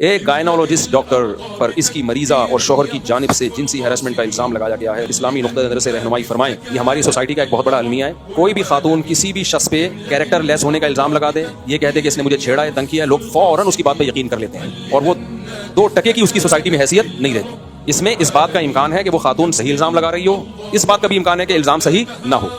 ایک gynaecologist doctor پر اس کی مریضہ اور شوہر کی جانب سے جنسی ہراسمنٹ کا الزام لگایا گیا ہے. اسلامی نقطہ نظر سے رہنمائی فرمائیں. یہ ہماری سوسائٹی کا ایک بہت بڑا المیہ ہے. کوئی بھی خاتون کسی بھی شخص پہ کیریکٹر لیس ہونے کا الزام لگا دے, یہ کہتے کہ اس نے مجھے چھیڑا ہے, تنگ کیا ہے, لوگ فوراً اس کی بات پہ یقین کر لیتے ہیں اور وہ 2 ٹکے کی اس کی سوسائٹی میں حیثیت نہیں رہتی. اس میں اس بات کا امکان ہے کہ وہ خاتون صحیح الزام لگا رہی ہو, اس بات کا بھی امکان ہے کہ الزام صحیح نہ ہو.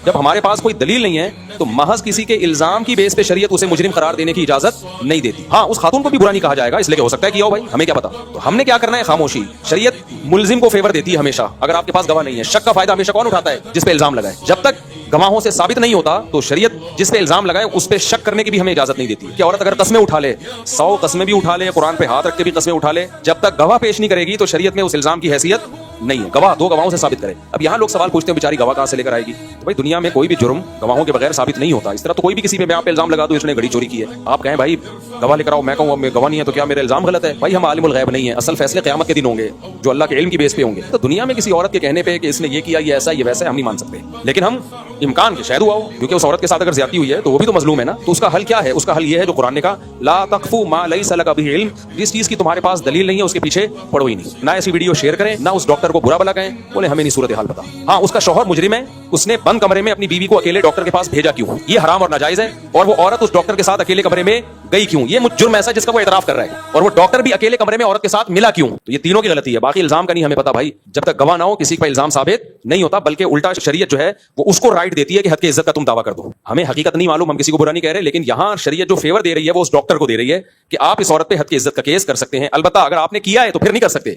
جب ہمارے پاس کوئی دلیل نہیں ہے تو محض کسی کے الزام کی بیس پہ شریعت اسے مجرم قرار دینے کی اجازت نہیں دیتی. ہاں, اس خاتون کو بھی برا نہیں کہا جائے گا, اس لیے کہ ہو سکتا ہے کہ ہو بھائی, ہمیں کیا پتا. تو ہم نے کیا کرنا ہے, خاموشی. شریعت ملزم کو فیور دیتی ہے ہمیشہ. اگر آپ کے پاس گواہ نہیں ہے, شک کا فائدہ ہمیشہ کون اٹھاتا ہے؟ جس پہ الزام لگائے. جب تک گواہوں سے ثابت نہیں ہوتا تو شریعت جس پہ الزام لگائے اس پہ شک کرنے کی بھی ہمیں اجازت نہیں دیتی. کہ عورت اگر قسمیں اٹھا لے, 100 قسمیں بھی اٹھا لے, قرآن پہ ہاتھ رکھ کے بھی قسمیں اٹھا لے, جب تک گواہ پیش نہیں کرے گی تو شریعت میں اس الزام کی حیثیت نہیں ہے. گواہ 2 گواہوں سے ثابت کرے. اب یہاں لوگ سوال پوچھتے ہیں بیچاری گواہ کہاں سے لے کر آئے گی؟ تو بھائی دنیا میں کوئی بھی جرم گواہوں کے بغیر ثابت نہیں ہوتا. اس طرح تو کوئی بھی کسی پہ میں آپ پہ الزام لگا دوں اس نے گھڑی چوری کی ہے, آپ کہیں بھائی گواہ لے کر آؤ, میں کہوں میں گواہ نہیں ہے تو کیا میرا الزام غلط ہے؟ بھائی ہم عالم الغیب نہیں ہے, اصل فیصلے قیامت کے دن ہوں گے جو اللہ کے علم کی بیس پہ ہوں گے. تو دنیا میں کسی عورت کے کہنے پہ کہ اس نے یہ کیا, یہ ایسا, یہ ویسا, ہم نہیں مان سکتے. لیکن ہم امکان کے شاید ہوا ہو, کیونکہ اس عورت کے ساتھ اگر زیادتی ہوئی ہے تو وہ بھی تو مظلوم ہے نا. تو اس کا حل کیا ہے؟ اس کا حل یہ ہے جو قرآن نے کہا, لا تقف ما لیس لک بہ علم. جس چیز کی تمہارے پاس دلیل نہیں ہے اس کے پیچھے پڑو ہی نہیں. نہ ایسی ویڈیو شیئر کریں, نہ اس ڈاکٹر کو برا بلا کہیں, بولے ہمیں نہیں صورتحال پتا. ہاں, اس کا شوہر مجرم ہے, اس نے بند کمرے میں اپنی بیوی کو اکیلے ڈاکٹر کے پاس بھیجا کیوں؟ یہ حرام اور ناجائز ہے. اور وہ عورت اس ڈاکٹر کے ساتھ اکیلے کمرے میں گئی کیوں؟ یہ جرم ایسا جس کا وہ اعتراف کر رہا ہے. اور وہ ڈاکٹر بھی اکیلے کمرے میں عورت کے ساتھ ملا کیوں؟ تو یہ تینوں کی غلطی ہے. باقی الزام کا نہیں ہمیں پتا بھائی. جب تک گواہ نہ ہو کسی کا الزام ثابت نہیں ہوتا, بلکہ الٹا شریعت جو ہے وہ اس کو رائٹ دیتی ہے کہ حد کی عزت کا تم دعویٰ کر دو. ہمیں حقیقت نہیں معلوم, ہم کسی کو برا نہیں کہہ رہے, لیکن یہاں شریعت جو فیور دے رہی ہے وہ اس ڈاکٹر کو دے رہی ہے کہ آپ اس عورت پہ حد کی عزت کا کیس کر سکتے ہیں. البتہ اگر آپ نے کیا ہے تو پھر نہیں کر سکتے.